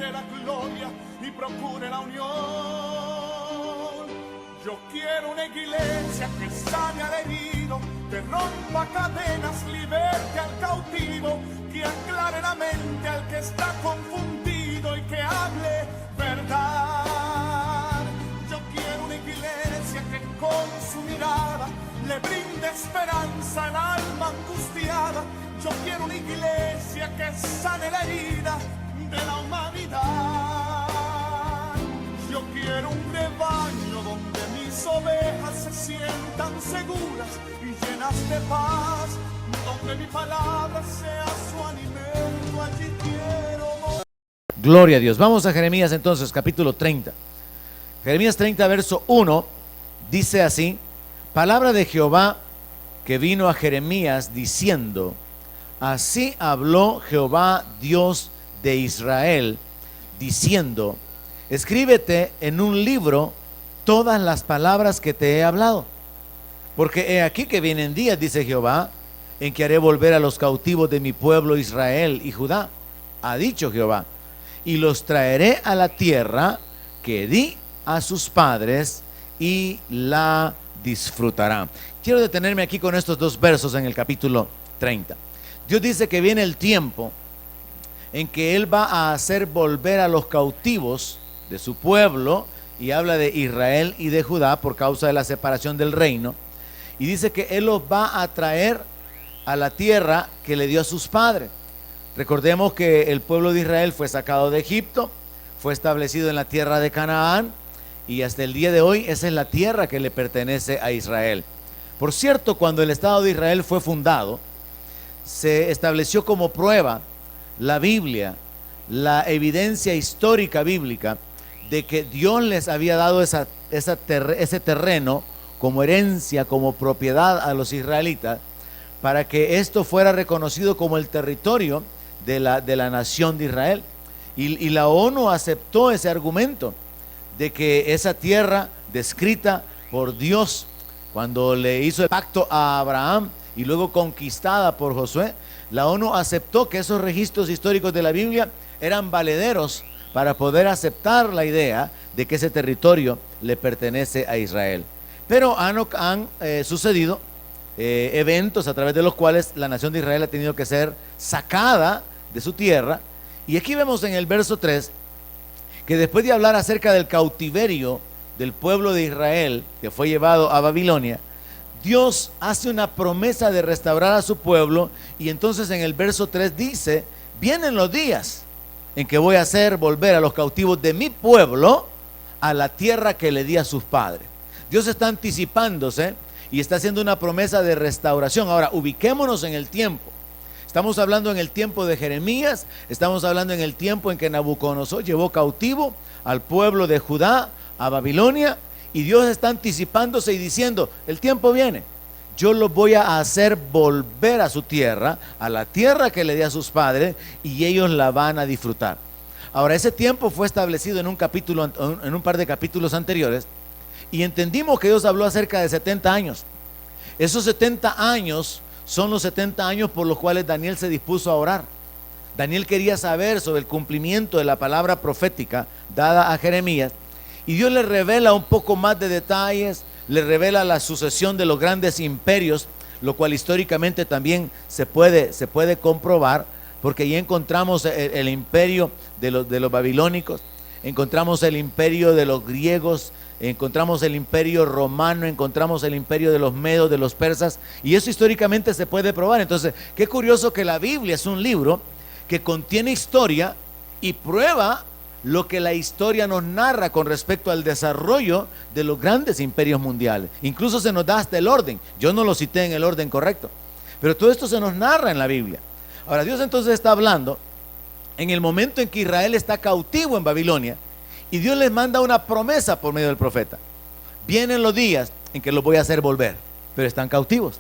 busque la gloria y procure la unión. Yo quiero una iglesia que sane al herido, que rompa cadenas, liberte al cautivo, que aclare la mente al que está confundido y que hable verdad. Yo quiero una iglesia que con su mirada le brinde esperanza al alma angustiada. Yo quiero una iglesia que sane la herida de la humanidad. Yo quiero un rebaño donde mis ovejas se sientan seguras y llenas de paz, donde mi palabra sea su alimento. Allí quiero. Gloria a Dios. Vamos a Jeremías entonces, capítulo 30. Jeremías 30, verso 1, dice así: palabra de Jehová que vino a Jeremías diciendo: así habló Jehová Dios de Israel, diciendo: escríbete en un libro todas las palabras que te he hablado, porque he aquí que vienen días, dice Jehová, en que haré volver a los cautivos de mi pueblo Israel y Judá, ha dicho Jehová, y los traeré a la tierra que di a sus padres y la disfrutarán. Quiero detenerme aquí con estos dos versos en el capítulo 30. Dios dice que viene el tiempo en que Él va a hacer volver a los cautivos de su pueblo, y habla de Israel y de Judá por causa de la separación del reino, y dice que Él los va a traer a la tierra que le dio a sus padres. Recordemos que el pueblo de Israel fue sacado de Egipto, fue establecido en la tierra de Canaán, y hasta el día de hoy esa es la tierra que le pertenece a Israel. Por cierto, cuando el Estado de Israel fue fundado, se estableció como prueba la Biblia, la evidencia histórica bíblica de que Dios les había dado ese terreno como herencia, como propiedad a los israelitas, para que esto fuera reconocido como el territorio de la nación de Israel. Y la ONU aceptó ese argumento de que esa tierra descrita por Dios cuando le hizo el pacto a Abraham y luego conquistada por Josué, la ONU aceptó que esos registros históricos de la Biblia eran valederos para poder aceptar la idea de que ese territorio le pertenece a Israel. Pero han sucedido eventos a través de los cuales la nación de Israel ha tenido que ser sacada de su tierra. Y aquí vemos en el verso 3 que después de hablar acerca del cautiverio del pueblo de Israel que fue llevado a Babilonia, Dios hace una promesa de restaurar a su pueblo, y entonces en el verso 3 dice: vienen los días en que voy a hacer volver a los cautivos de mi pueblo a la tierra que le di a sus padres. Dios está anticipándose y está haciendo una promesa de restauración. Ahora, ubiquémonos en el tiempo. Estamos hablando en el tiempo de Jeremías, estamos hablando en el tiempo en que Nabucodonosor llevó cautivo al pueblo de Judá a Babilonia, y Dios está anticipándose y diciendo: el tiempo viene, yo los voy a hacer volver a su tierra, a la tierra que le di a sus padres, y ellos la van a disfrutar. Ahora, ese tiempo fue establecido en un par de capítulos anteriores, y entendimos que Dios habló acerca de 70 años. Esos 70 años son los 70 años por los cuales Daniel se dispuso a orar. Daniel quería saber sobre el cumplimiento de la palabra profética dada a Jeremías, y Dios le revela un poco más de detalles, le revela la sucesión de los grandes imperios, lo cual históricamente también se puede comprobar, porque ahí encontramos el imperio de los babilónicos, encontramos el imperio de los griegos, encontramos el imperio romano, encontramos el imperio de los medos, de los persas, y eso históricamente se puede probar. Entonces, qué curioso que la Biblia es un libro que contiene historia y prueba lo que la historia nos narra con respecto al desarrollo de los grandes imperios mundiales. Incluso se nos da hasta el orden. Yo no lo cité en el orden correcto, pero todo esto se nos narra en la Biblia. Ahora, Dios entonces está hablando en el momento en que Israel está cautivo en Babilonia, y Dios les manda una promesa por medio del profeta: vienen los días en que los voy a hacer volver, pero están cautivos.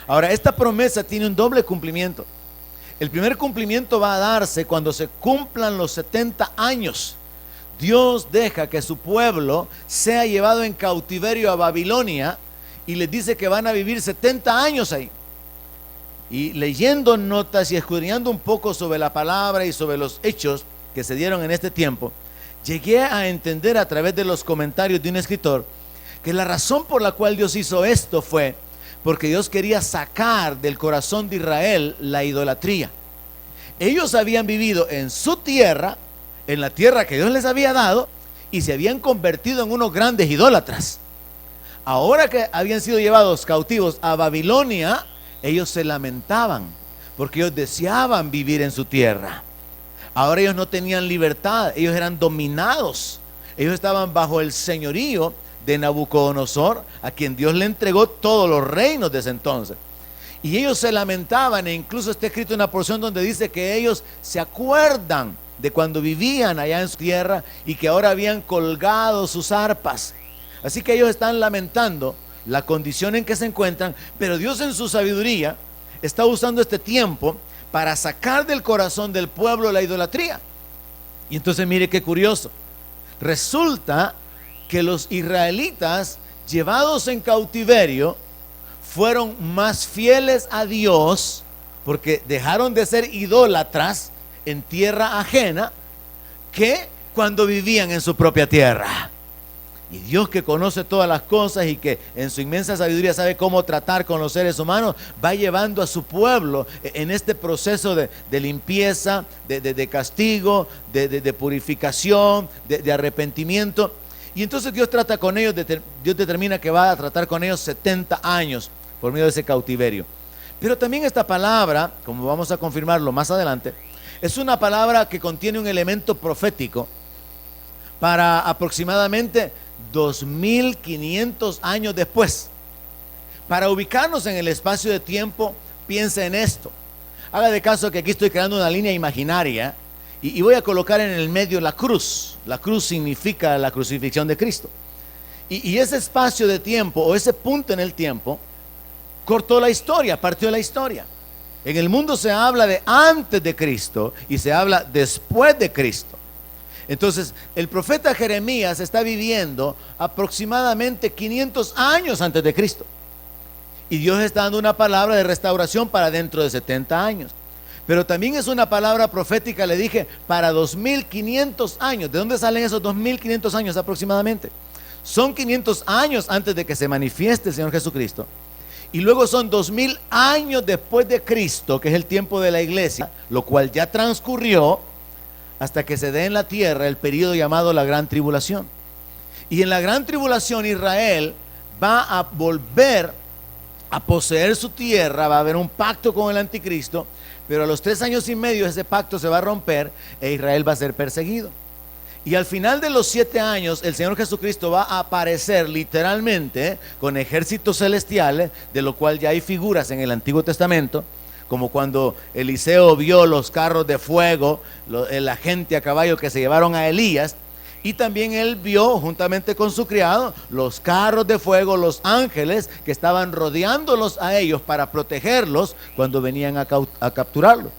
Ahora, esta promesa tiene un doble cumplimiento. El primer cumplimiento va a darse cuando se cumplan los 70 años. Dios deja que su pueblo sea llevado en cautiverio a Babilonia, y les dice que van a vivir 70 años ahí. Y leyendo notas y escudriñando un poco sobre la palabra y sobre los hechos, que se dieron en este tiempo, llegué a entender a través de los comentarios de un escritor que la razón por la cual Dios hizo esto fue porque Dios quería sacar del corazón de Israel la idolatría. Ellos habían vivido en su tierra, en la tierra que Dios les había dado, y se habían convertido en unos grandes idólatras. Ahora que habían sido llevados cautivos a Babilonia, ellos se lamentaban porque ellos deseaban vivir en su tierra. Ahora ellos no tenían libertad, ellos eran dominados, ellos estaban bajo el señorío de Nabucodonosor, a quien Dios le entregó todos los reinos de ese entonces. Y ellos se lamentaban, e incluso está escrito una porción donde dice que ellos se acuerdan de cuando vivían allá en su tierra y que ahora habían colgado sus arpas. Así que ellos están lamentando la condición en que se encuentran, pero Dios en su sabiduría está usando este tiempo para sacar del corazón del pueblo la idolatría. Y entonces mire qué curioso, resulta que los israelitas llevados en cautiverio fueron más fieles a Dios porque dejaron de ser idólatras en tierra ajena que cuando vivían en su propia tierra. Y Dios, que conoce todas las cosas y que en su inmensa sabiduría sabe cómo tratar con los seres humanos, va llevando a su pueblo en este proceso de limpieza, de castigo, de purificación, de arrepentimiento. Y entonces Dios trata con ellos, Dios determina que va a tratar con ellos 70 años por medio de ese cautiverio. Pero también esta palabra, como vamos a confirmarlo más adelante, es una palabra que contiene un elemento profético para aproximadamente 2500 años después. Para ubicarnos en el espacio de tiempo, piensa en esto. Haga de caso que aquí estoy creando una línea imaginaria y voy a colocar en el medio la cruz. La cruz significa la crucifixión de Cristo. Y ese espacio de tiempo, o ese punto en el tiempo, cortó la historia, partió la historia. En el mundo se habla de antes de Cristo y se habla después de Cristo. Entonces, el profeta Jeremías está viviendo aproximadamente 500 años antes de Cristo. Y Dios está dando una palabra de restauración para dentro de 70 años. Pero también es una palabra profética, le dije, para 2500 años. ¿De dónde salen esos 2500 años aproximadamente? Son 500 años antes de que se manifieste el Señor Jesucristo. Y luego son 2000 años después de Cristo, que es el tiempo de la iglesia, lo cual ya transcurrió hasta que se dé en la tierra el periodo llamado la Gran Tribulación. Y en la Gran Tribulación Israel va a volver a poseer su tierra, va a haber un pacto con el anticristo, pero a los 3 años y medio ese pacto se va a romper e Israel va a ser perseguido. Y al final de los 7 años, el Señor Jesucristo va a aparecer literalmente con ejércitos celestiales, de lo cual ya hay figuras en el Antiguo Testamento, como cuando Eliseo vio los carros de fuego, la gente a caballo que se llevaron a Elías, y también él vio juntamente con su criado los carros de fuego, los ángeles que estaban rodeándolos a ellos para protegerlos cuando venían a capturarlos.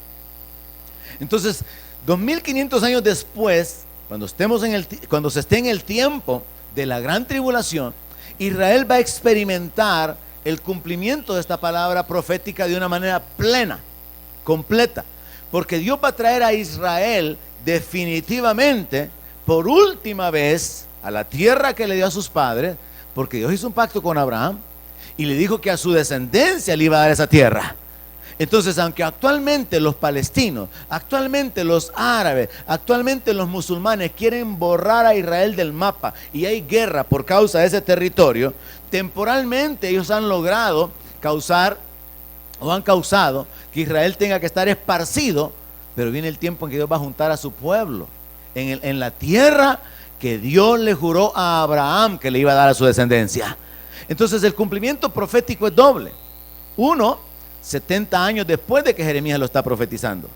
Entonces, 2500 años después, cuando se esté en el tiempo de la gran tribulación, Israel va a experimentar el cumplimiento de esta palabra profética de una manera plena, completa, porque Dios va a traer a Israel definitivamente por última vez a la tierra que le dio a sus padres, porque Dios hizo un pacto con Abraham y le dijo que a su descendencia le iba a dar esa tierra. Entonces, aunque actualmente los palestinos, actualmente los árabes, actualmente los musulmanes quieren borrar a Israel del mapa y hay guerra por causa de ese territorio, temporalmente ellos han logrado han causado que Israel tenga que estar esparcido, pero viene el tiempo en que Dios va a juntar a su pueblo en la tierra que Dios le juró a Abraham que le iba a dar a su descendencia. Entonces el cumplimiento profético es doble. Uno, 70 años después de que Jeremías lo está profetizando,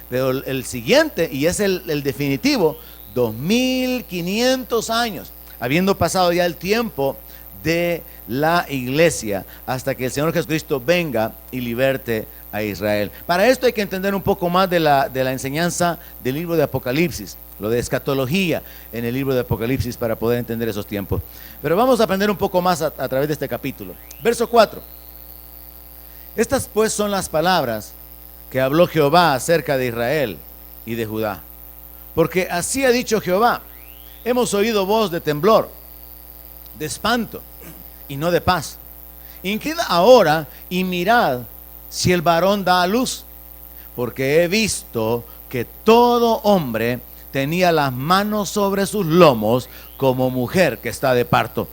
pero el siguiente, y es el definitivo, 2500 años, habiendo pasado ya el tiempo de la iglesia hasta que el Señor Jesucristo venga y liberte a Israel. Para esto hay que entender un poco más de la enseñanza del libro de Apocalipsis, lo de escatología en el libro de Apocalipsis, para poder entender esos tiempos. Pero vamos a aprender un poco más a través de este capítulo. Verso 4. Estas pues son las palabras que habló Jehová acerca de Israel y de Judá. Porque así ha dicho Jehová: hemos oído voz de temblor, de espanto, y no de paz. Inclina ahora y mirad si el varón da a luz, porque he visto que todo hombre tenía las manos sobre sus lomos como mujer que está de parto,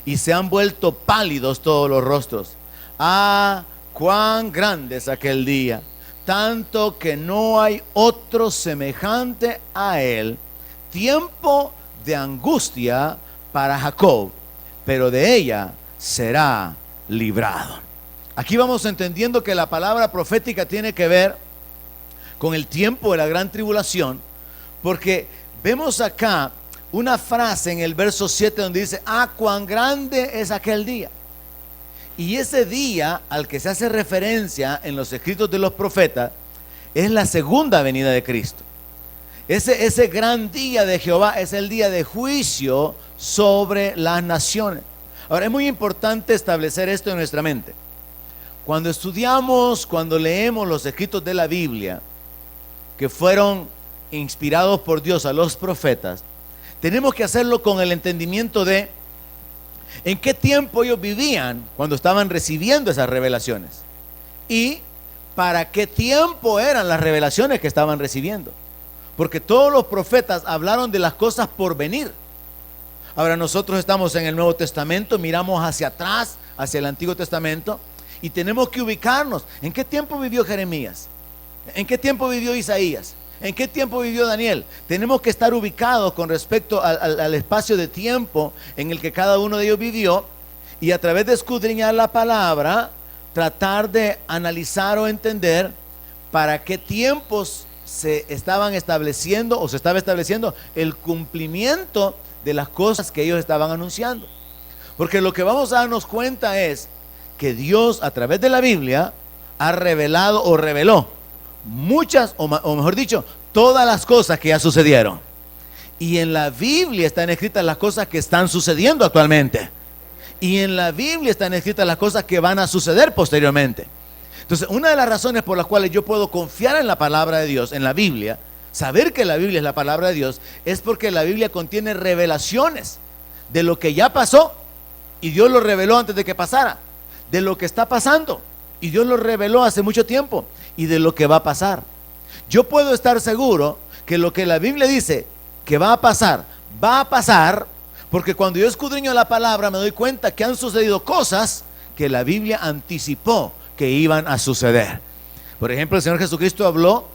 y se han vuelto pálidos todos los rostros. Ah, cuán grande es aquel día, tanto que no hay otro semejante a él. Tiempo de angustia para Jacob, pero de ella será librado. Aquí vamos entendiendo que la palabra profética tiene que ver con el tiempo de la gran tribulación, porque vemos acá una frase en el verso 7 donde dice: ah, cuán grande es aquel día. Y ese día al que se hace referencia en los escritos de los profetas es la segunda venida de Cristo. Ese gran día de Jehová es el día de juicio sobre las naciones. Ahora, es muy importante establecer esto en nuestra mente. Cuando estudiamos, cuando leemos los escritos de la Biblia, que fueron inspirados por Dios a los profetas, tenemos que hacerlo con el entendimiento de en qué tiempo ellos vivían cuando estaban recibiendo esas revelaciones y para qué tiempo eran las revelaciones que estaban recibiendo. Porque todos los profetas hablaron de las cosas por venir. Ahora nosotros estamos en el Nuevo Testamento, miramos hacia atrás, hacia el Antiguo Testamento, y tenemos que ubicarnos. ¿En qué tiempo vivió Jeremías? ¿En qué tiempo vivió Isaías? ¿En qué tiempo vivió Daniel? Tenemos que estar ubicados con respecto al espacio de tiempo en el que cada uno de ellos vivió, y a través de escudriñar la palabra, tratar de analizar o entender para qué tiempos se estaban estableciendo o se estaba estableciendo el cumplimiento de las cosas que ellos estaban anunciando. Porque lo que vamos a darnos cuenta es que Dios a través de la Biblia ha revelado o reveló muchas, o mejor dicho, todas las cosas que ya sucedieron. Y en la Biblia están escritas las cosas que están sucediendo actualmente. Y en la Biblia están escritas las cosas que van a suceder posteriormente. Entonces, una de las razones por las cuales yo puedo confiar en la palabra de Dios, en la Biblia, saber que la Biblia es la palabra de Dios, es porque la Biblia contiene revelaciones de lo que ya pasó y Dios lo reveló antes de que pasara, de lo que está pasando y Dios lo reveló hace mucho tiempo, y de lo que va a pasar. Yo puedo estar seguro que lo que la Biblia dice que va a pasar, porque cuando yo escudriño la palabra me doy cuenta que han sucedido cosas que la Biblia anticipó que iban a suceder. Por ejemplo, el Señor Jesucristo habló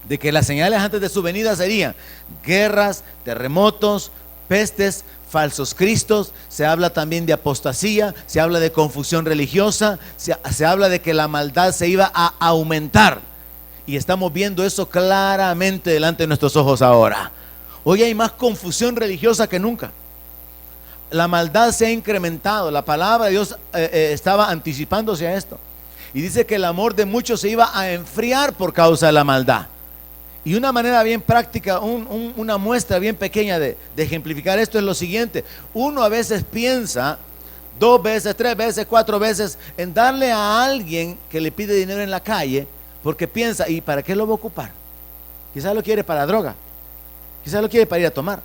de que las señales antes de su venida serían guerras, terremotos, pestes, falsos cristos. Se habla también de apostasía, se habla de confusión religiosa, se habla de que la maldad se iba a aumentar, y estamos viendo eso claramente delante de nuestros ojos ahora. Hoy hay más confusión religiosa que nunca. La maldad se ha incrementado. La palabra de Dios estaba anticipándose a esto, y dice que el amor de muchos se iba a enfriar por causa de la maldad. Y una manera bien práctica, una muestra bien pequeña de ejemplificar esto es lo siguiente. Uno a veces piensa 2 veces, 3 veces, 4 veces en darle a alguien que le pide dinero en la calle, porque piensa: ¿y para qué lo va a ocupar? Quizás lo quiere para droga, quizás lo quiere para ir a tomar.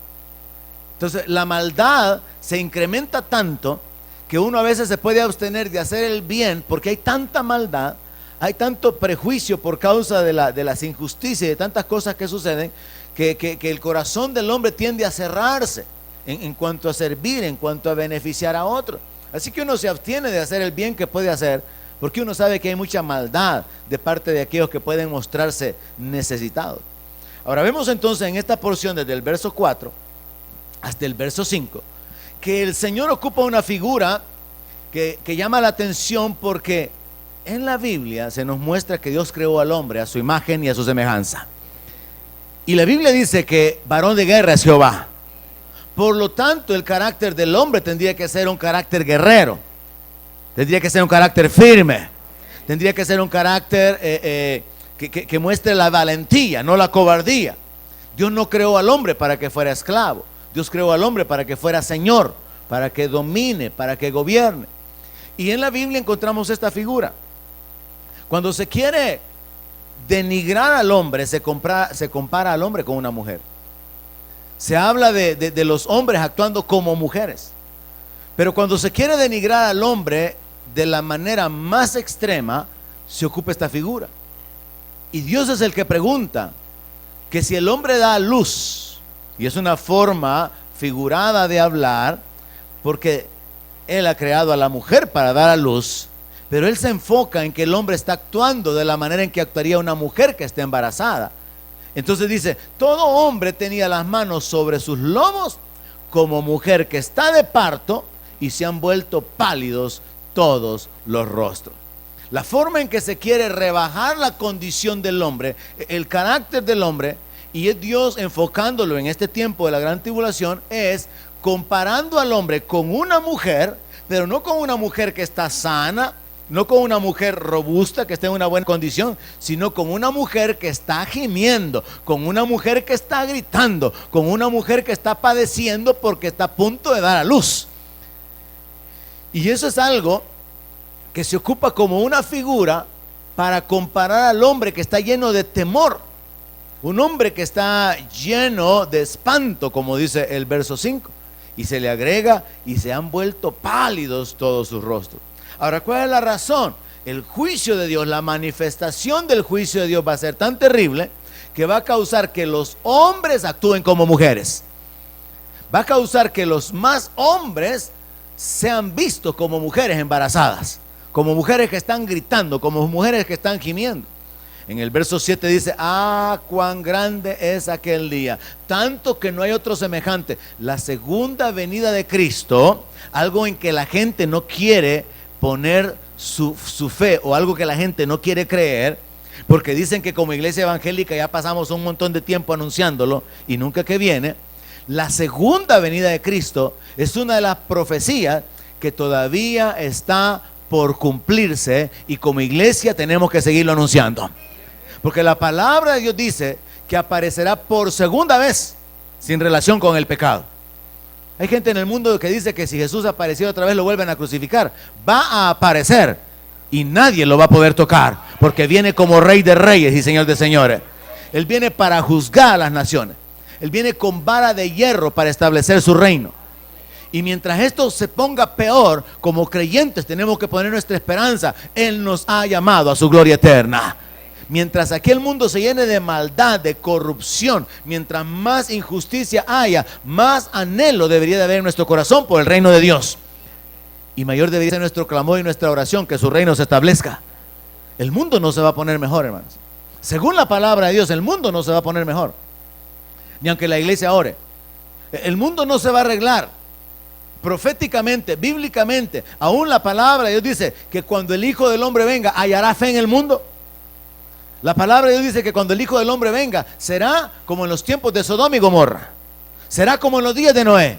Entonces la maldad se incrementa tanto que uno a veces se puede abstener de hacer el bien, porque hay tanta maldad, hay tanto prejuicio por causa de las injusticias y de tantas cosas que suceden, que el corazón del hombre tiende a cerrarse en cuanto a servir, en cuanto a beneficiar a otros. Así que uno se abstiene de hacer el bien que puede hacer, porque uno sabe que hay mucha maldad de parte de aquellos que pueden mostrarse necesitados. Ahora vemos entonces en esta porción desde el verso 4 hasta el verso 5 que el Señor ocupa una figura que llama la atención, porque en la Biblia se nos muestra que Dios creó al hombre a su imagen y a su semejanza. Y la Biblia dice que varón de guerra es Jehová. Por lo tanto, el carácter del hombre tendría que ser un carácter guerrero, tendría que ser un carácter firme, tendría que ser un carácter que muestre la valentía, no la cobardía. Dios no creó al hombre para que fuera esclavo. Dios creó al hombre para que fuera señor, para que domine, para que gobierne. Y en la Biblia encontramos esta figura. Cuando se quiere denigrar al hombre se compara al hombre con una mujer. Se habla de los hombres actuando como mujeres. Pero cuando se quiere denigrar al hombre de la manera más extrema, se ocupa esta figura. Y Dios es el que pregunta que si el hombre da a luz, y es una forma figurada de hablar, porque Él ha creado a la mujer para dar a luz, pero Él se enfoca en que el hombre está actuando de la manera en que actuaría una mujer que esté embarazada. Entonces dice, todo hombre tenía las manos sobre sus lomos como mujer que está de parto, y se han vuelto pálidos todos los rostros. La forma en que se quiere rebajar la condición del hombre, el carácter del hombre, y es Dios enfocándolo en este tiempo de la gran tribulación, es comparando al hombre con una mujer, pero no con una mujer que está sana, no con una mujer robusta que esté en una buena condición, sino con una mujer que está gimiendo, con una mujer que está gritando, con una mujer que está padeciendo porque está a punto de dar a luz. Y eso es algo que se ocupa como una figura para comparar al hombre que está lleno de temor, un hombre que está lleno de espanto, como dice el verso 5, y se le agrega, y se han vuelto pálidos todos sus rostros. Ahora, ¿cuál es la razón? El juicio de Dios, la manifestación del juicio de Dios va a ser tan terrible que va a causar que los hombres actúen como mujeres. Va a causar que los más hombres sean vistos como mujeres embarazadas, como mujeres que están gritando, como mujeres que están gimiendo. En el verso 7 dice, cuán grande es aquel día, tanto que no hay otro semejante. La segunda venida de Cristo, algo en que la gente no quiere poner su fe, o algo que la gente no quiere creer, porque dicen que como iglesia evangélica ya pasamos un montón de tiempo anunciándolo y nunca que viene. La segunda venida de Cristo es una de las profecías que todavía está por cumplirse, y como iglesia tenemos que seguirlo anunciando, porque la palabra de Dios dice que aparecerá por segunda vez sin relación con el pecado. Hay gente en el mundo que dice que si Jesús apareció otra vez lo vuelven a crucificar. Va a aparecer y nadie lo va a poder tocar, porque viene como Rey de Reyes y Señor de Señores. Él viene para juzgar a las naciones. Él viene con vara de hierro para establecer su reino. Y mientras esto se ponga peor, como creyentes tenemos que poner nuestra esperanza. Él nos ha llamado a su gloria eterna. Mientras aquí el mundo se llene de maldad, de corrupción, mientras más injusticia haya, más anhelo debería de haber en nuestro corazón por el reino de Dios. Y mayor debería ser nuestro clamor y nuestra oración, que su reino se establezca. El mundo no se va a poner mejor, hermanos. Según la palabra de Dios, el mundo no se va a poner mejor, ni aunque la iglesia ore. El mundo no se va a arreglar. Proféticamente, bíblicamente, aún la palabra de Dios dice que cuando el Hijo del Hombre venga, ¿hallará fe en el mundo? La palabra de Dios dice que cuando el Hijo del Hombre venga, será como en los tiempos de Sodoma y Gomorra. Será como en los días de Noé.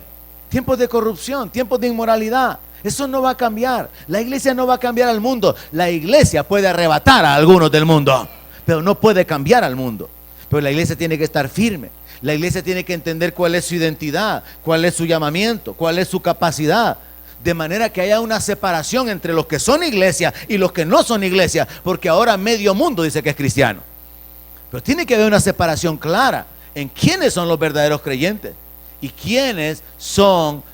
Tiempos de corrupción, tiempos de inmoralidad. Eso no va a cambiar. La iglesia no va a cambiar al mundo. La iglesia puede arrebatar a algunos del mundo, pero no puede cambiar al mundo. Pero la iglesia tiene que estar firme. La iglesia tiene que entender cuál es su identidad, cuál es su llamamiento, cuál es su capacidad, de manera que haya una separación entre los que son iglesia y los que no son iglesia, porque ahora medio mundo dice que es cristiano. Pero tiene que haber una separación clara en quiénes son los verdaderos creyentes y quiénes son,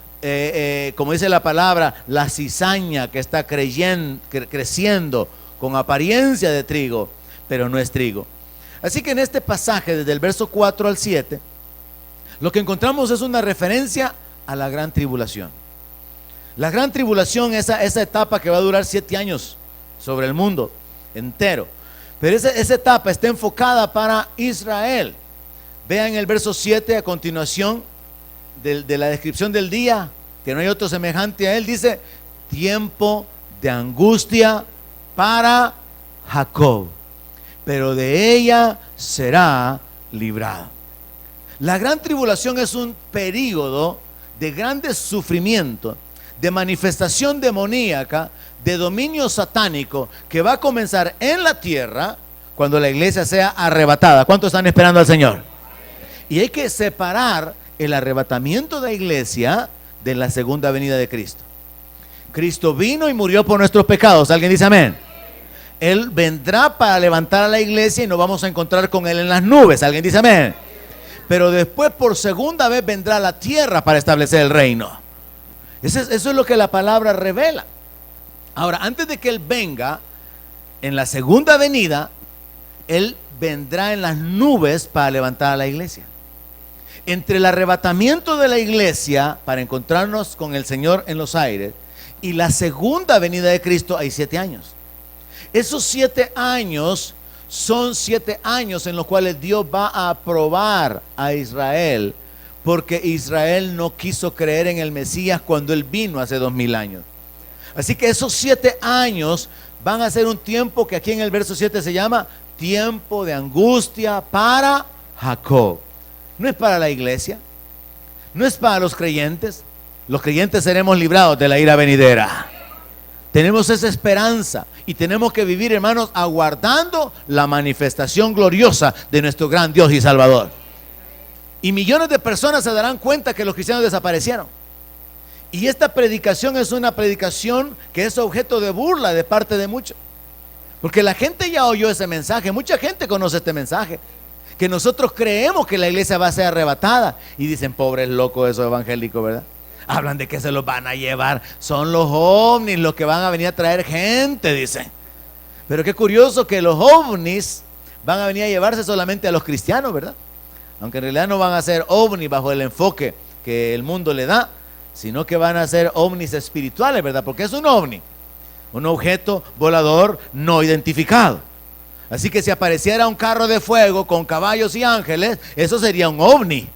como dice la palabra, la cizaña que está creciendo con apariencia de trigo, pero no es trigo. Así que en este pasaje, desde el verso 4 al 7, lo que encontramos es una referencia a la gran tribulación. La gran tribulación, esa etapa que va a durar 7 años sobre el mundo entero. Pero esa etapa está enfocada para Israel. Vean el verso 7 a continuación de la descripción del día, que no hay otro semejante a él. Dice, tiempo de angustia para Jacob, pero de ella será librado. La gran tribulación es un período de grandes sufrimientos, de manifestación demoníaca, de dominio satánico, que va a comenzar en la tierra cuando la iglesia sea arrebatada. ¿Cuántos están esperando al Señor? Y hay que separar el arrebatamiento de la iglesia de la segunda venida de Cristo. Cristo vino y murió por nuestros pecados. ¿Alguien dice amén? Él vendrá para levantar a la iglesia y nos vamos a encontrar con Él en las nubes. ¿Alguien dice amén? Pero después por segunda vez vendrá a la tierra para establecer el reino. Eso es lo que la palabra revela. Ahora, antes de que Él venga, en la segunda venida, Él vendrá en las nubes para levantar a la iglesia. Entre el arrebatamiento de la iglesia para encontrarnos con el Señor en los aires y la segunda venida de Cristo hay 7 años. Esos 7 años son 7 años en los cuales Dios va a probar a Israel, porque Israel no quiso creer en el Mesías cuando Él vino hace 2000 años. Así que esos 7 años van a ser un tiempo que aquí en el verso 7 se llama tiempo de angustia para Jacob. No es para la iglesia, no es para los creyentes. Los creyentes seremos librados de la ira venidera. Tenemos esa esperanza y tenemos que vivir, hermanos, aguardando la manifestación gloriosa de nuestro gran Dios y Salvador. Y millones de personas se darán cuenta que los cristianos desaparecieron. Y esta predicación es una predicación que es objeto de burla de parte de muchos. Porque la gente ya oyó ese mensaje, mucha gente conoce este mensaje. Que nosotros creemos que la iglesia va a ser arrebatada. Y dicen, pobres locos esos evangélicos, ¿verdad? Hablan de que se los van a llevar. Son los ovnis los que van a venir a traer gente, dicen. Pero qué curioso que los ovnis van a venir a llevarse solamente a los cristianos, ¿verdad? Aunque en realidad no van a ser ovnis bajo el enfoque que el mundo le da, sino que van a ser ovnis espirituales, ¿verdad? Porque es un ovni, un objeto volador no identificado. Así que si apareciera un carro de fuego con caballos y ángeles, eso sería un ovni.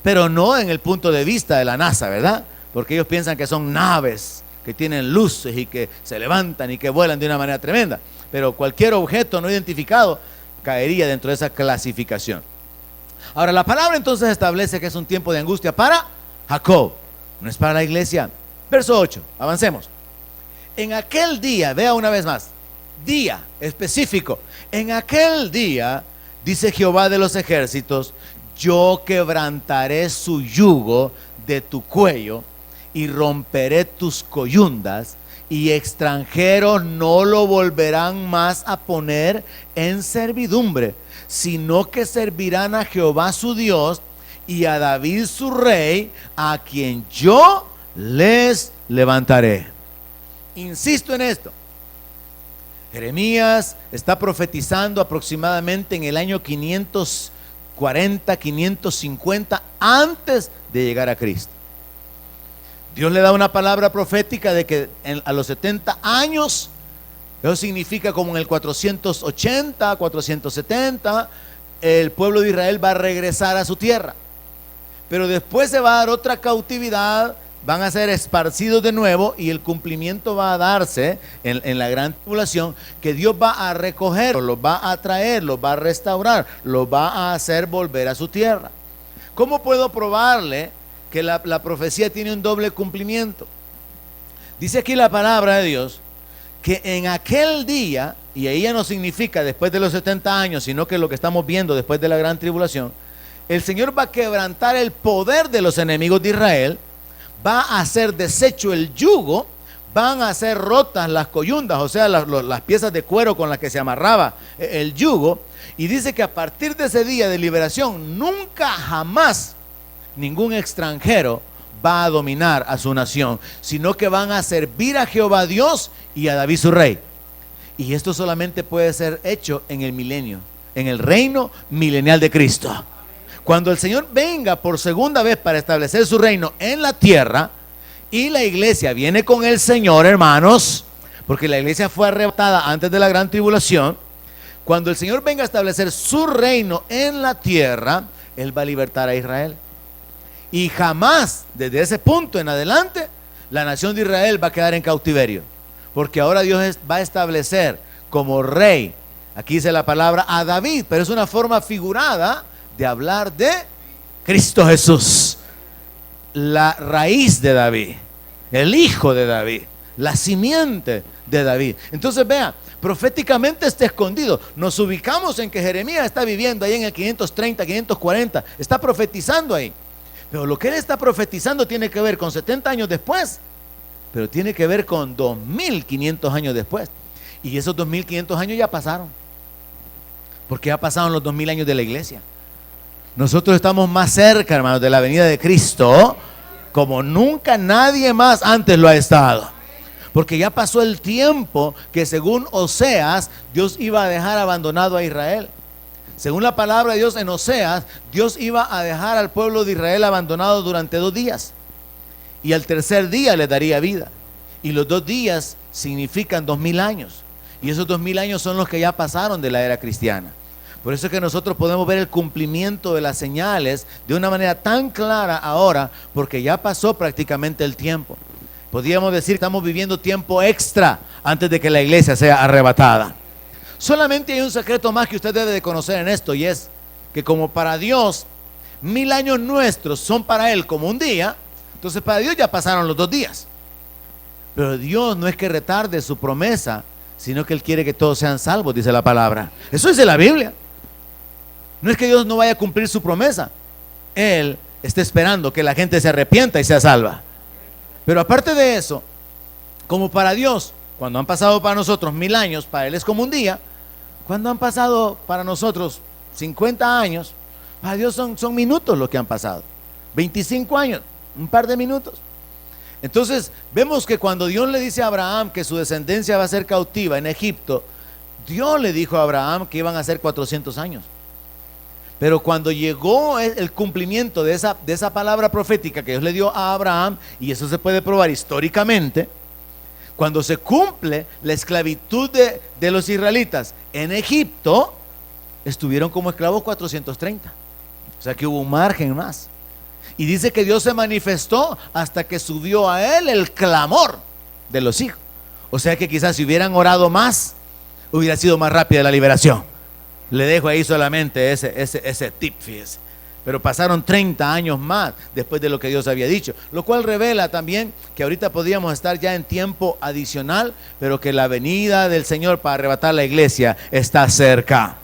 Pero no en el punto de vista de la NASA, ¿verdad? Porque ellos piensan que son naves que tienen luces y que se levantan y que vuelan de una manera tremenda. Pero cualquier objeto no identificado caería dentro de esa clasificación. Ahora, la palabra entonces establece que es un tiempo de angustia para Jacob, no es para la iglesia. Verso 8, avancemos. En aquel día, vea una vez más, día específico. En aquel día, dice Jehová de los ejércitos, yo quebrantaré su yugo de tu cuello y romperé tus coyundas, y extranjeros no lo volverán más a poner en servidumbre, sino que servirán a Jehová su Dios y a David su rey, a quien yo les levantaré. Insisto en esto. Jeremías está profetizando aproximadamente en el año 540, 550 antes de llegar a Cristo. Dios le da una palabra profética de que a los 70 años, eso significa como en el 480, 470, el pueblo de Israel va a regresar a su tierra. Pero después se va a dar otra cautividad, van a ser esparcidos de nuevo y el cumplimiento va a darse en la gran tribulación, que Dios va a recoger, los va a traer, los va a restaurar, los va a hacer volver a su tierra. ¿Cómo puedo probarle que la profecía tiene un doble cumplimiento? Dice aquí la palabra de Dios que en aquel día, y ahí ya no significa después de los 70 años, sino que lo que estamos viendo después de la gran tribulación, el Señor va a quebrantar el poder de los enemigos de Israel, va a hacer deshecho el yugo, van a ser rotas las coyundas, o sea, las piezas de cuero con las que se amarraba el yugo, y dice que a partir de ese día de liberación, nunca jamás ningún extranjero va a dominar a su nación, sino que van a servir a Jehová Dios y a David su rey. Y esto solamente puede ser hecho en el milenio, en el reino milenial de Cristo. Cuando el Señor venga por segunda vez para establecer su reino en la tierra, y la iglesia viene con el Señor, hermanos, porque la iglesia fue arrebatada antes de la gran tribulación. Cuando el Señor venga a establecer su reino en la tierra, Él va a libertar a Israel. Y jamás, desde ese punto en adelante, la nación de Israel va a quedar en cautiverio, porque ahora Dios va a establecer como rey, aquí dice la palabra, a David, pero es una forma figurada de hablar de Cristo Jesús, la raíz de David, el hijo de David, la simiente de David. Entonces vea, proféticamente está escondido. Nos ubicamos en que Jeremías está viviendo ahí en el 530, 540, está profetizando ahí. Pero lo que él está profetizando tiene que ver con 70 años después, pero tiene que ver con 2500 años después. Y esos 2500 años ya pasaron, porque ya pasaron los 2000 años de la iglesia. Nosotros estamos más cerca, hermanos, de la venida de Cristo como nunca nadie más antes lo ha estado. Porque ya pasó el tiempo que, según Oseas, Dios iba a dejar abandonado a Israel. Según la palabra de Dios en Oseas, Dios iba a dejar al pueblo de Israel abandonado durante 2 días. Y al tercer día le daría vida. Y los 2 días significan 2000 años. Y esos 2000 años son los que ya pasaron de la era cristiana. Por eso es que nosotros podemos ver el cumplimiento de las señales de una manera tan clara ahora, porque ya pasó prácticamente el tiempo. Podríamos decir que estamos viviendo tiempo extra antes de que la iglesia sea arrebatada. Solamente hay un secreto más que usted debe de conocer en esto, y es que como para Dios 1000 años nuestros son para Él como un día, entonces para Dios ya pasaron los 2 días. Pero Dios no es que retarde su promesa, sino que Él quiere que todos sean salvos, dice la palabra. Eso dice la Biblia. No es que Dios no vaya a cumplir su promesa. Él está esperando que la gente se arrepienta y sea salva. Pero aparte de eso, como para Dios, cuando han pasado para nosotros 1000 años, para Él es como un día. Cuando han pasado para nosotros 50 años, para Dios son minutos lo que han pasado. 25 años, un par de minutos. Entonces vemos que cuando Dios le dice a Abraham que su descendencia va a ser cautiva en Egipto, Dios le dijo a Abraham que iban a ser 400 años. Pero cuando llegó el cumplimiento de esa palabra profética que Dios le dio a Abraham, y eso se puede probar históricamente, cuando se cumple la esclavitud de los israelitas en Egipto, estuvieron como esclavos 430. O sea que hubo un margen más. Y dice que Dios se manifestó hasta que subió a él el clamor de los hijos. O sea que quizás si hubieran orado más, hubiera sido más rápida la liberación. Le dejo ahí solamente ese tip, fíjese. Pero pasaron 30 años más después de lo que Dios había dicho, lo cual revela también que ahorita podríamos estar ya en tiempo adicional, pero que la venida del Señor para arrebatar la iglesia está cerca.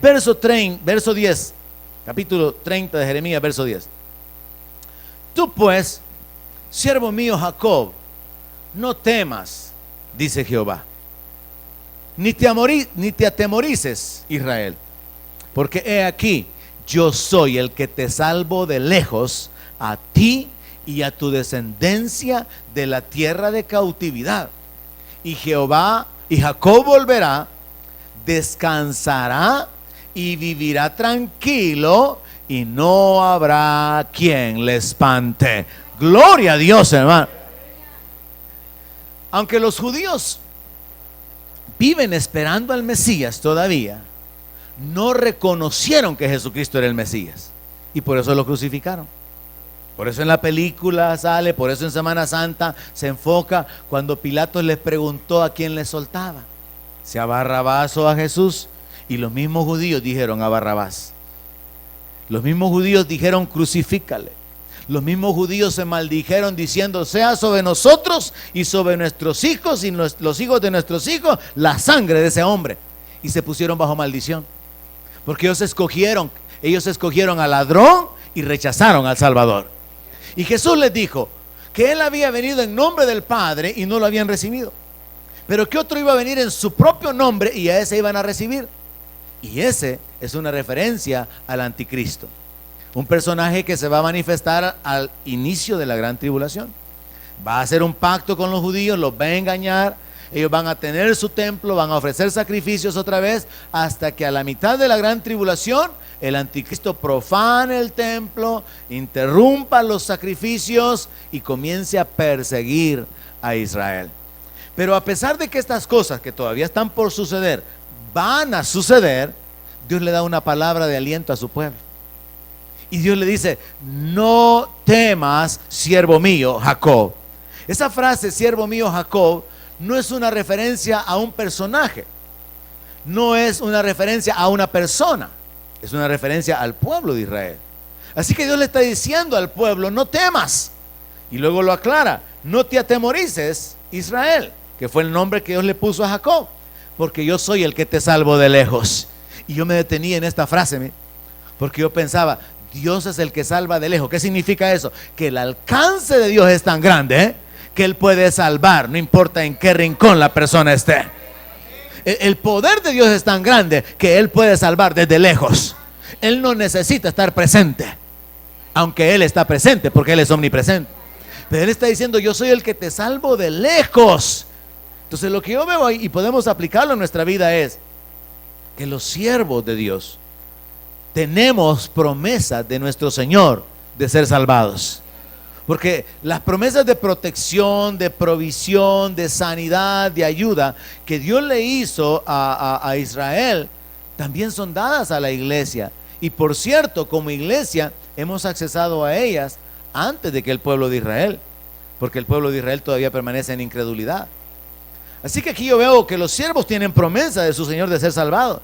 Verso 10, capítulo 30 de Jeremías, verso 10. Tú pues, siervo mío Jacob, no temas, dice Jehová, ni te atemorices, Israel, porque he aquí, yo soy el que te salvo de lejos, a ti y a tu descendencia de la tierra de cautividad. Y Jehová y Jacob volverá, descansará y vivirá tranquilo, y no habrá quien le espante. Gloria a Dios, hermano. Aunque los judíos viven esperando al Mesías todavía, no reconocieron que Jesucristo era el Mesías, y por eso lo crucificaron. Por eso en la película sale, por eso en Semana Santa se enfoca cuando Pilato les preguntó a quién les soltaba, si a Barrabás o a Jesús, y los mismos judíos dijeron a Barrabás. Los mismos judíos dijeron crucifícale. Los mismos judíos se maldijeron diciendo, sea sobre nosotros y sobre nuestros hijos y los hijos de nuestros hijos la sangre de ese hombre. Y se pusieron bajo maldición, porque ellos escogieron al ladrón y rechazaron al Salvador. Y Jesús les dijo que Él había venido en nombre del Padre y no lo habían recibido, pero que otro iba a venir en su propio nombre y a ese iban a recibir. Y ese es una referencia al anticristo, un personaje que se va a manifestar al inicio de la gran tribulación. Va a hacer un pacto con los judíos, los va a engañar. Ellos van a tener su templo, van a ofrecer sacrificios otra vez, hasta que a la mitad de la gran tribulación el anticristo profane el templo, interrumpa los sacrificios y comience a perseguir a Israel. Pero a pesar de que estas cosas que todavía están por suceder van a suceder, Dios le da una palabra de aliento a su pueblo. Y Dios le dice, no temas, siervo mío Jacob. Esa frase, siervo mío Jacob, no es una referencia a un personaje, no es una referencia a una persona, es una referencia al pueblo de Israel. Así que Dios le está diciendo al pueblo, no temas. Y luego lo aclara, no te atemorices, Israel, que fue el nombre que Dios le puso a Jacob, porque yo soy el que te salvo de lejos. Y yo me detenía en esta frase, porque yo pensaba, Dios es el que salva de lejos. ¿Qué significa eso? Que el alcance de Dios es tan grande, que Él puede salvar, no importa en qué rincón la persona esté. El poder de Dios es tan grande que Él puede salvar desde lejos. Él no necesita estar presente, aunque Él está presente porque Él es omnipresente. Pero Él está diciendo: yo soy el que te salvo de lejos. Entonces lo que yo veo ahí, y podemos aplicarlo en nuestra vida, es que los siervos de Dios tenemos promesas de nuestro Señor de ser salvados. Porque las promesas de protección, de provisión, de sanidad, de ayuda que Dios le hizo a Israel, también son dadas a la iglesia. Y por cierto, como iglesia hemos accesado a ellas antes de que el pueblo de Israel, porque el pueblo de Israel todavía permanece en incredulidad. Así que aquí yo veo que los siervos tienen promesa de su Señor de ser salvados.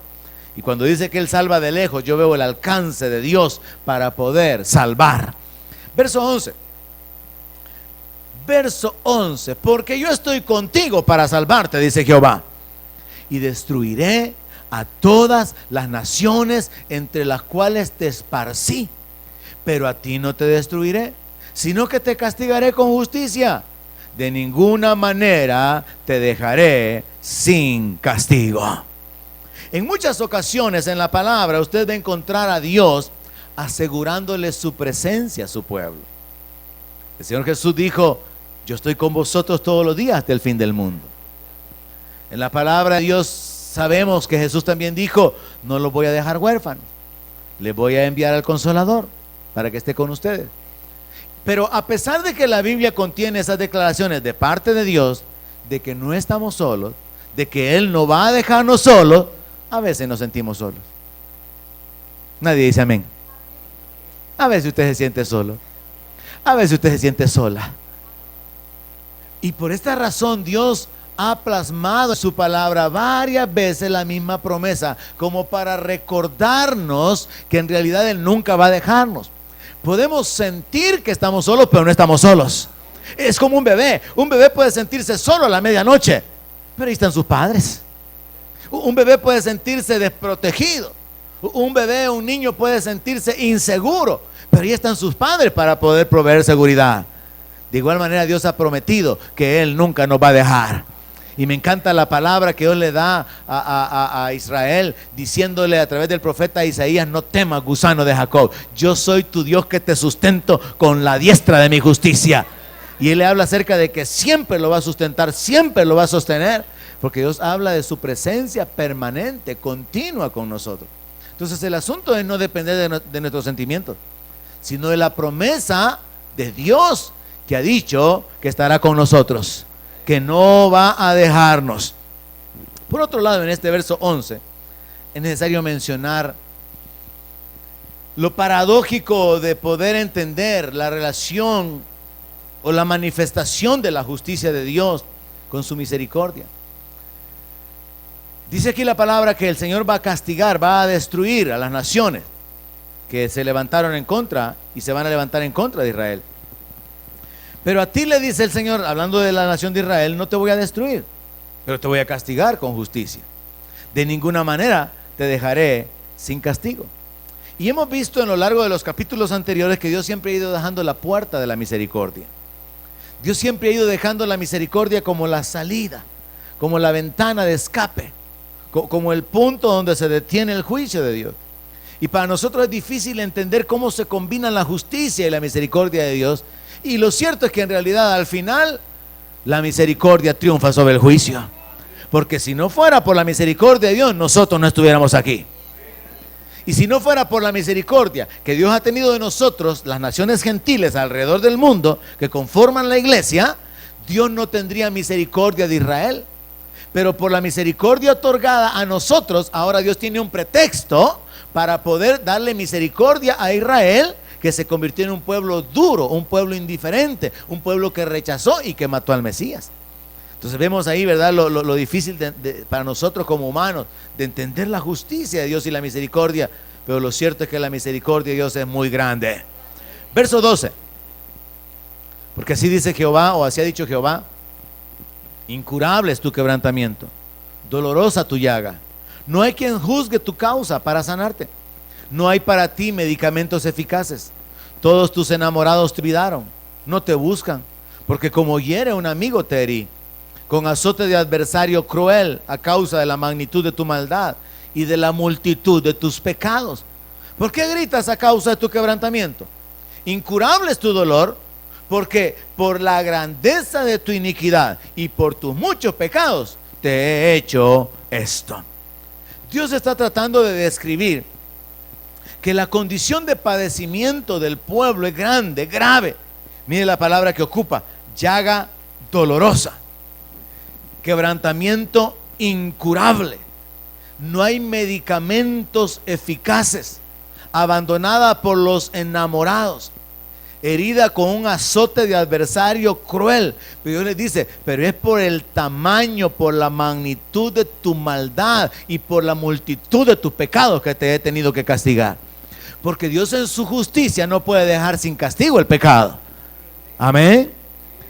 Y cuando dice que Él salva de lejos, yo veo el alcance de Dios para poder salvar. Verso 11. Verso 11. Porque yo estoy contigo para salvarte, dice Jehová. Y destruiré a todas las naciones entre las cuales te esparcí. Pero a ti no te destruiré, sino que te castigaré con justicia. De ninguna manera te dejaré sin castigo. En muchas ocasiones en la palabra usted va a encontrar a Dios asegurándole su presencia a su pueblo. El Señor Jesús dijo: yo estoy con vosotros todos los días hasta el fin del mundo. En la palabra de Dios sabemos que Jesús también dijo: no los voy a dejar huérfanos, les voy a enviar al Consolador para que esté con ustedes. Pero a pesar de que la Biblia contiene esas declaraciones de parte de Dios, de que no estamos solos, de que Él no va a dejarnos solos, a veces nos sentimos solos. Nadie dice amén. A veces usted se siente solo, a veces usted se siente sola. Y por esta razón Dios ha plasmado en su palabra varias veces la misma promesa, como para recordarnos que en realidad Él nunca va a dejarnos. Podemos sentir que estamos solos, pero no estamos solos. Es como un bebé. Un bebé puede sentirse solo a la medianoche, pero ahí están sus padres. Un bebé puede sentirse desprotegido. Un bebé, un niño puede sentirse inseguro, pero ahí están sus padres para poder proveer seguridad. De igual manera Dios ha prometido que Él nunca nos va a dejar. Y me encanta la palabra que Dios le da a Israel, diciéndole a través del profeta Isaías: no temas, gusano de Jacob, yo soy tu Dios que te sustento con la diestra de mi justicia. Y Él le habla acerca de que siempre lo va a sustentar, siempre lo va a sostener, porque Dios habla de su presencia permanente, continua con nosotros. Entonces el asunto es no depender de nuestros sentimientos, sino de la promesa de Dios que ha dicho que estará con nosotros, que no va a dejarnos. Por otro lado, en este verso 11 es necesario mencionar lo paradójico de poder entender la relación o la manifestación de la justicia de Dios con su misericordia. Dice aquí la palabra que el Señor va a castigar, va a destruir a las naciones que se levantaron en contra y se van a levantar en contra de Israel. Pero a ti, le dice el Señor, hablando de la nación de Israel: no te voy a destruir, pero te voy a castigar con justicia. De ninguna manera te dejaré sin castigo. Y hemos visto en lo largo de los capítulos anteriores que Dios siempre ha ido dejando la puerta de la misericordia. Dios siempre ha ido dejando la misericordia como la salida, como la ventana de escape, como el punto donde se detiene el juicio de Dios. Y para nosotros es difícil entender cómo se combinan la justicia y la misericordia de Dios. Y lo cierto es que en realidad al final la misericordia triunfa sobre el juicio. Porque si no fuera por la misericordia de Dios, nosotros no estuviéramos aquí. Y si no fuera por la misericordia que Dios ha tenido de nosotros, las naciones gentiles alrededor del mundo que conforman la iglesia, Dios no tendría misericordia de Israel. Pero por la misericordia otorgada a nosotros, ahora Dios tiene un pretexto para poder darle misericordia a Israel, que se convirtió en un pueblo duro, un pueblo indiferente, un pueblo que rechazó y que mató al Mesías. Entonces vemos ahí, ¿verdad?, lo difícil para nosotros como humanos de entender la justicia de Dios y la misericordia. Pero lo cierto es que la misericordia de Dios es muy grande. Verso 12. Porque así dice Jehová, o así ha dicho Jehová: incurable es tu quebrantamiento, dolorosa tu llaga. No hay quien juzgue tu causa para sanarte. No hay para ti medicamentos eficaces. Todos tus enamorados te olvidaron, no te buscan, porque como hiere un amigo te herí, con azote de adversario cruel a causa de la magnitud de tu maldad y de la multitud de tus pecados. ¿Por qué gritas a causa de tu quebrantamiento? Incurable es tu dolor, porque por la grandeza de tu iniquidad y por tus muchos pecados te he hecho esto. Dios está tratando de describir que la condición de padecimiento del pueblo es grande, grave. Mire la palabra que ocupa: llaga dolorosa, quebrantamiento incurable. No hay medicamentos eficaces, abandonada por los enamorados, herida con un azote de adversario cruel. Pero Dios les dice: pero es por el tamaño, por la magnitud de tu maldad y por la multitud de tus pecados que te he tenido que castigar. Porque Dios en su justicia no puede dejar sin castigo el pecado. Amén.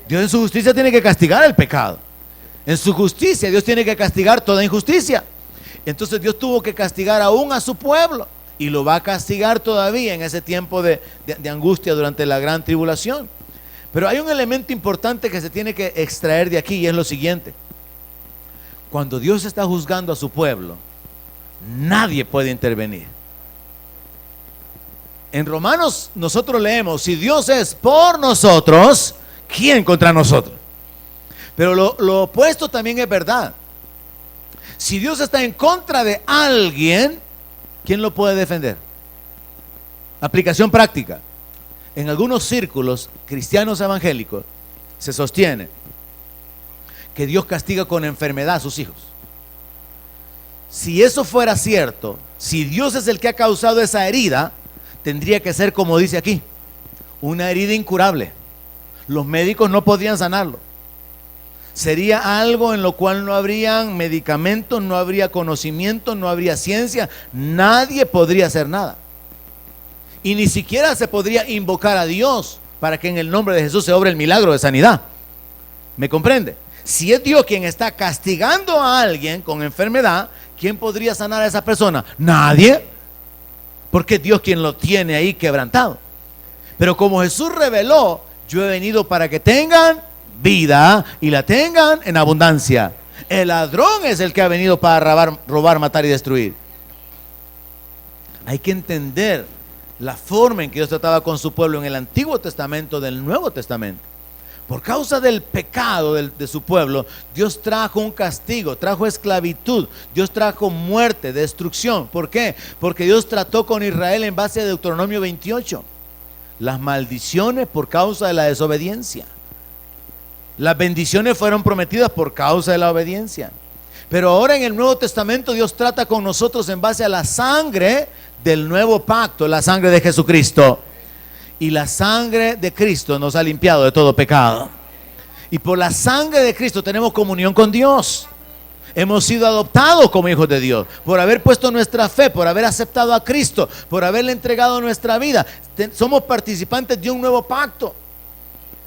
Dios en su justicia tiene que castigar el pecado. En su justicia Dios tiene que castigar toda injusticia. Entonces Dios tuvo que castigar aún a su pueblo, y lo va a castigar todavía en ese tiempo de angustia durante la gran tribulación. Pero hay un elemento importante que se tiene que extraer de aquí, y es lo siguiente: cuando Dios está juzgando a su pueblo, nadie puede intervenir. En Romanos nosotros leemos: si Dios es por nosotros, ¿quién contra nosotros? Pero lo opuesto también es verdad. Si Dios está en contra de alguien, ¿quién lo puede defender? Aplicación práctica. En algunos círculos cristianos evangélicos se sostiene que Dios castiga con enfermedad a sus hijos. Si eso fuera cierto, si Dios es el que ha causado esa herida, tendría que ser como dice aquí: una herida incurable. Los médicos no podrían sanarlo. Sería algo en lo cual no habrían medicamentos, no habría conocimiento, no habría ciencia. Nadie podría hacer nada. Y ni siquiera se podría invocar a Dios para que en el nombre de Jesús se obre el milagro de sanidad. ¿Me comprende? Si es Dios quien está castigando a alguien con enfermedad, ¿quién podría sanar a esa persona? Nadie. Porque es Dios quien lo tiene ahí quebrantado. Pero como Jesús reveló: yo he venido para que tengan vida y la tengan en abundancia. El ladrón es el que ha venido para robar, matar y destruir. Hay que entender la forma en que Dios trataba con su pueblo en el Antiguo Testamento del Nuevo Testamento. Por causa del pecado de su pueblo, Dios trajo un castigo, trajo esclavitud, Dios trajo muerte, destrucción. ¿Por qué? Porque Dios trató con Israel en base a Deuteronomio 28. Las maldiciones por causa de la desobediencia. Las bendiciones fueron prometidas por causa de la obediencia. Pero ahora en el Nuevo Testamento Dios trata con nosotros en base a la sangre del nuevo pacto, la sangre de Jesucristo. Y la sangre de Cristo nos ha limpiado de todo pecado. Y por la sangre de Cristo tenemos comunión con Dios. Hemos sido adoptados como hijos de Dios por haber puesto nuestra fe, por haber aceptado a Cristo, por haberle entregado nuestra vida. Somos participantes de un nuevo pacto.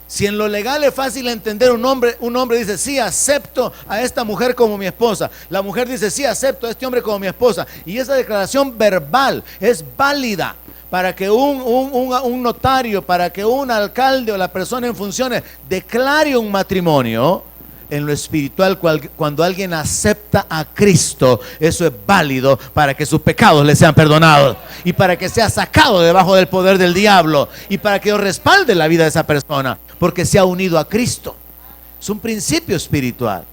Si en lo legal es fácil entender, un hombre dice: sí, acepto a esta mujer como mi esposa. La mujer dice: sí, acepto a este hombre como mi esposa. Y esa declaración verbal es válida para que un notario, para que un alcalde o la persona en funciones declare un matrimonio. En lo espiritual, cuando alguien acepta a Cristo, eso es válido para que sus pecados le sean perdonados y para que sea sacado debajo del poder del diablo y para que Dios respalde la vida de esa persona, porque se ha unido a Cristo. Es un principio espiritual.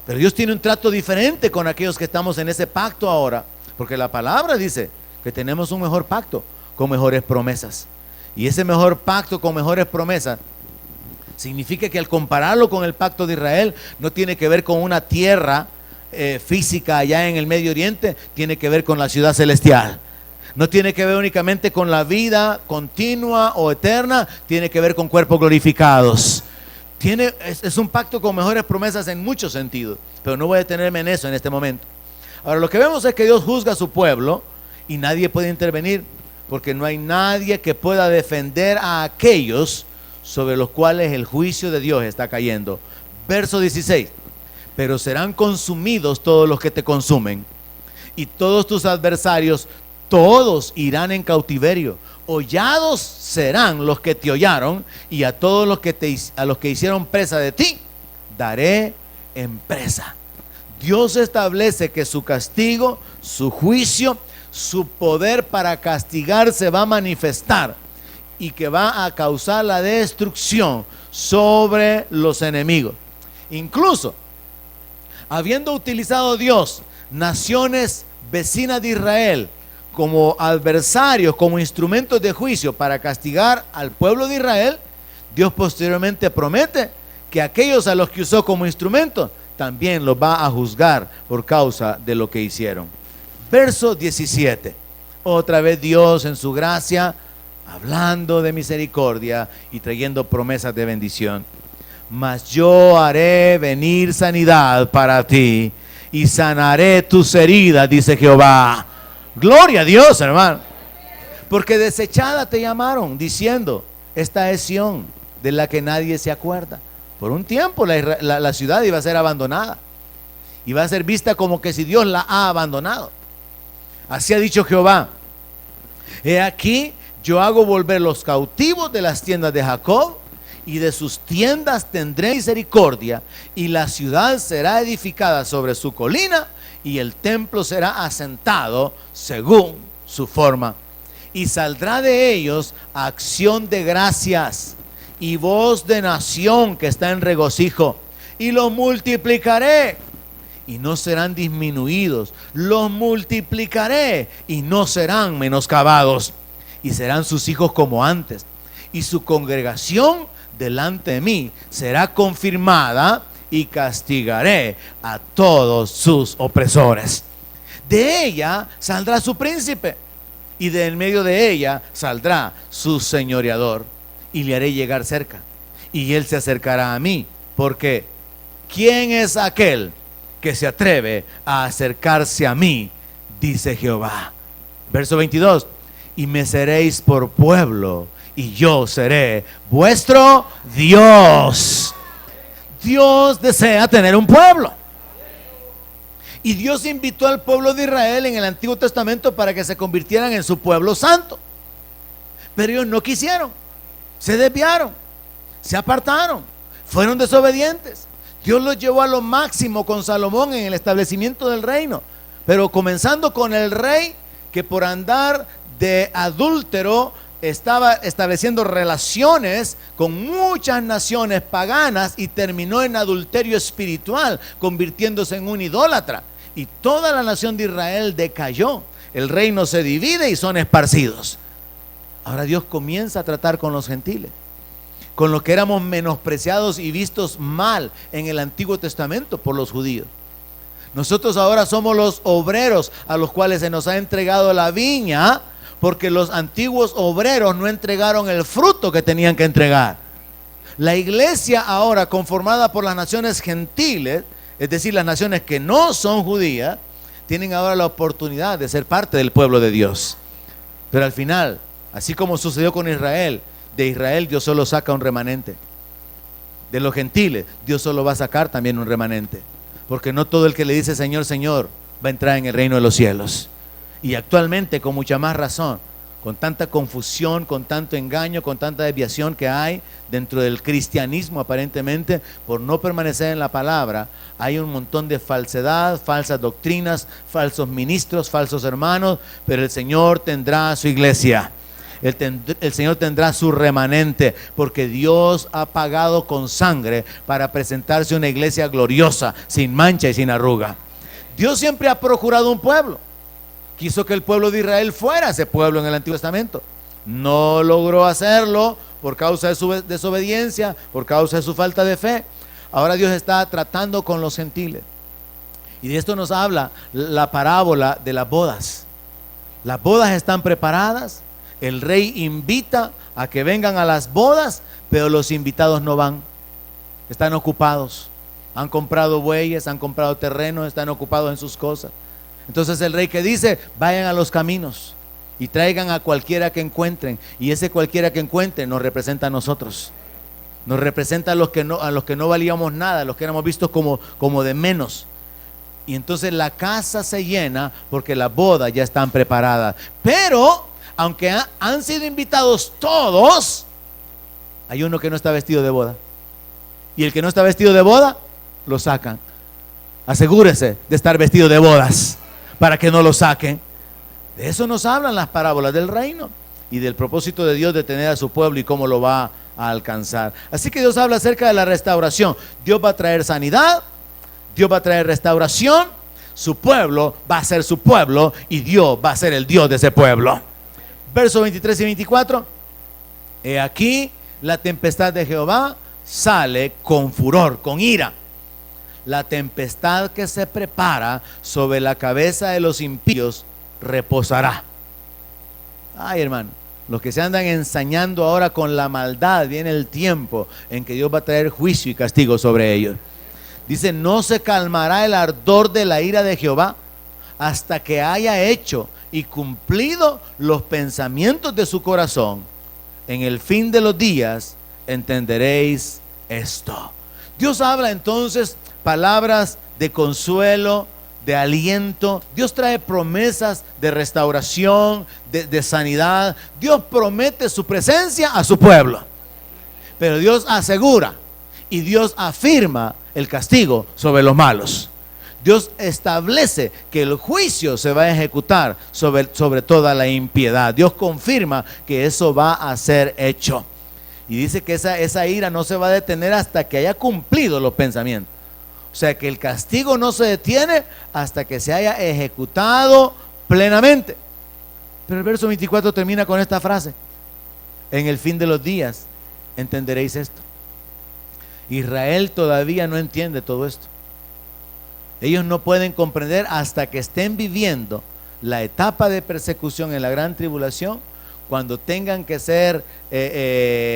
Pero Dios tiene un trato diferente con aquellos que estamos en ese pacto ahora, porque la palabra dice que tenemos un mejor pacto con mejores promesas. Y ese mejor pacto con mejores promesas significa que al compararlo con el pacto de Israel, no tiene que ver con una tierra física allá en el Medio Oriente, tiene que ver con la ciudad celestial. No tiene que ver únicamente con la continua o eterna, tiene que ver con cuerpos glorificados. Es un pacto con mejores promesas en muchos sentidos, pero no voy a detenerme en eso en este momento. Ahora, lo que vemos es que Dios juzga a su pueblo y nadie puede intervenir, porque no hay nadie que pueda defender a aquellos sobre los cuales el juicio de Dios está cayendo. Verso 16: pero serán consumidos todos los que te consumen, y todos tus adversarios, todos irán en cautiverio. Hollados serán los que te hollaron, y a todos los que hicieron presa de ti, daré empresa. Dios establece que su castigo, su juicio, su poder para castigar se va a manifestar y que va a causar la destrucción sobre los enemigos. Incluso, habiendo utilizado Dios naciones vecinas de Israel como adversarios, como instrumentos de juicio para castigar al pueblo de Israel, Dios posteriormente promete que aquellos a los que usó como instrumentos también los va a juzgar por causa de lo que hicieron. Verso 17. Otra vez Dios en su gracia, hablando de misericordia y trayendo promesas de bendición. Mas yo haré venir sanidad para ti y sanaré tus heridas, dice Jehová. Gloria a Dios, hermano. Porque desechada te llamaron, diciendo, esta es Sión, de la que nadie se acuerda. Por un tiempo la ciudad iba a ser abandonada. Iba a ser vista como que si Dios la ha abandonado. Así ha dicho Jehová. He aquí, yo hago volver los cautivos de las tiendas de Jacob, y de sus tiendas tendré misericordia, y la ciudad será edificada sobre su colina, y el templo será asentado según su forma. Y saldrá de ellos acción de gracias y voz de nación que está en regocijo, y los multiplicaré y no serán disminuidos, los multiplicaré y no serán menoscabados, y serán sus hijos como antes, y su congregación delante de mí será confirmada, y castigaré a todos sus opresores. De ella saldrá su príncipe, y de en medio de ella saldrá su señoreador, y le haré llegar cerca, y él se acercará a mí, porque ¿quién es aquel que se atreve a acercarse a mí? Dice Jehová. Verso 22. Y me seréis por pueblo, y yo seré vuestro Dios. Dios desea tener un pueblo. Y Dios invitó al pueblo de Israel en el Antiguo Testamento para que se convirtieran en su pueblo santo. Pero ellos no quisieron, se desviaron, se apartaron, fueron desobedientes. Dios los llevó a lo máximo con Salomón en el establecimiento del reino, pero comenzando con el rey que por andar de adúltero estaba estableciendo relaciones con muchas naciones paganas y terminó en adulterio espiritual, convirtiéndose en un idólatra. Y toda la nación de Israel decayó. El reino se divide y son esparcidos. Ahora Dios comienza a tratar con los gentiles, con los que éramos menospreciados y vistos mal en el Antiguo Testamento por los judíos. Nosotros ahora somos los obreros a los cuales se nos ha entregado la viña, porque los antiguos obreros no entregaron el fruto que tenían que entregar. La iglesia ahora, conformada por las naciones gentiles, es decir, las naciones que no son judías, tienen ahora la oportunidad de ser parte del pueblo de Dios. Pero al final, así como sucedió con Israel, de Israel Dios solo saca un remanente. De los gentiles, Dios solo va a sacar también un remanente. Porque no todo el que le dice Señor, Señor, va a entrar en el reino de los cielos. Y actualmente, con mucha más razón, con tanta confusión, con tanto engaño, con tanta desviación que hay dentro del cristianismo aparentemente, por no permanecer en la palabra, hay un montón de falsedad, falsas doctrinas, falsos ministros, falsos hermanos, pero el Señor tendrá su iglesia. El Señor tendrá su remanente, porque Dios ha pagado con sangre para presentarse una iglesia gloriosa, sin mancha y sin arruga. Dios siempre ha procurado un pueblo. Quiso que el pueblo de Israel fuera ese pueblo en el Antiguo Testamento. No logró hacerlo por causa de su desobediencia, por causa de su falta de fe. Ahora Dios está tratando con los gentiles. Y de esto nos habla la parábola de las bodas. Las bodas están preparadas. El rey invita a que vengan a las bodas, pero los invitados no van. Están ocupados. Han comprado bueyes, han comprado terrenos, están ocupados en sus cosas. Entonces el rey que dice, vayan a los caminos y traigan a cualquiera que encuentren. Y ese cualquiera que encuentren nos representa a nosotros. Nos representa a los que no valíamos nada, a los que éramos vistos como de menos. Y entonces la casa se llena porque las bodas ya están preparadas. Pero aunque han sido invitados todos, hay uno que no está vestido de boda. Y el que no está vestido de boda lo sacan. Asegúrese de estar vestido de bodas para que no lo saquen. De eso nos hablan las parábolas del reino y del propósito de Dios de tener a su pueblo y cómo lo va a alcanzar. Así que Dios habla acerca de la restauración. Dios va a traer sanidad, Dios va a traer restauración, su pueblo va a ser su pueblo y Dios va a ser el Dios de ese pueblo. Versos 23 y 24. He aquí la tempestad de Jehová sale con furor, con ira. La tempestad que se prepara sobre la cabeza de los impíos reposará. Ay, hermano, los que se andan ensañando ahora con la maldad, viene el tiempo en que Dios va a traer juicio y castigo sobre ellos. Dice, no se calmará el ardor de la ira de Jehová hasta que haya hecho y cumplido los pensamientos de su corazón. En el fin de los días entenderéis esto. Dios habla entonces palabras de consuelo, de aliento. Dios trae promesas de restauración, de sanidad. Dios promete su presencia a su pueblo. Pero Dios asegura y Dios afirma el castigo sobre los malos. Dios establece que el juicio se va a ejecutar sobre toda la impiedad. Dios confirma que eso va a ser hecho. Y dice que esa ira no se va a detener hasta que haya cumplido los pensamientos. O sea que el castigo no se detiene hasta que se haya ejecutado plenamente. Pero el verso 24 termina con esta frase: en el fin de los días entenderéis esto. Israel todavía no entiende todo esto. Ellos no pueden comprender hasta que estén viviendo la etapa de persecución en la gran tribulación, cuando tengan que ser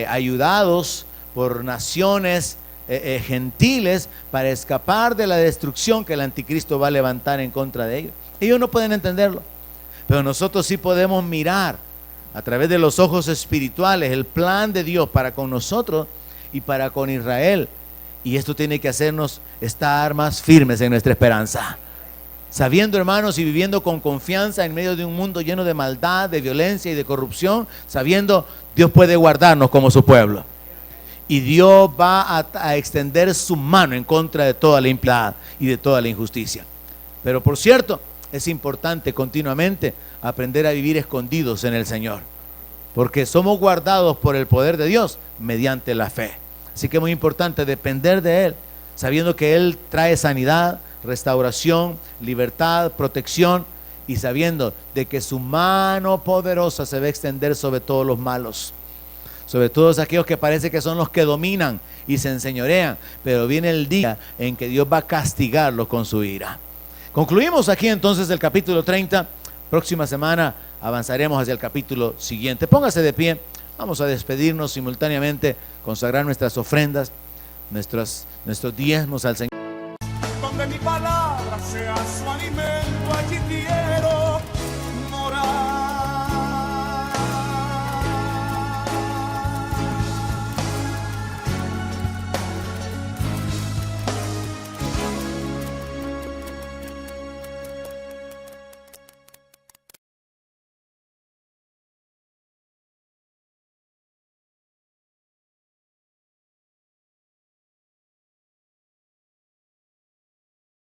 ayudados por naciones gentiles para escapar de la destrucción que el anticristo va a levantar en contra de ellos. Ellos no pueden entenderlo, pero nosotros sí podemos mirar a través de los ojos espirituales el plan de Dios para con nosotros y para con Israel. Y esto tiene que hacernos estar más firmes en nuestra esperanza, sabiendo, hermanos, y viviendo con confianza en medio de un mundo lleno de maldad, de violencia y de corrupción, sabiendo Dios puede guardarnos como su pueblo. Y Dios va a extender su mano en contra de toda la impiedad y de toda la injusticia. Pero por cierto, es importante continuamente aprender a vivir escondidos en el Señor, porque somos guardados por el poder de Dios mediante la fe. Así que es muy importante depender de Él, sabiendo que Él trae sanidad, restauración, libertad, protección, y sabiendo de que su mano poderosa se va a extender sobre todos los malos, sobre todos aquellos que parece que son los que dominan y se enseñorean, pero viene el día en que Dios va a castigarlos con su ira. Concluimos aquí entonces el capítulo 30. Próxima semana avanzaremos hacia el capítulo siguiente. Póngase de pie, vamos a despedirnos simultáneamente, consagrar nuestras ofrendas, nuestros diezmos al Señor. Donde mi palabra sea su alimento, allí quiero morar.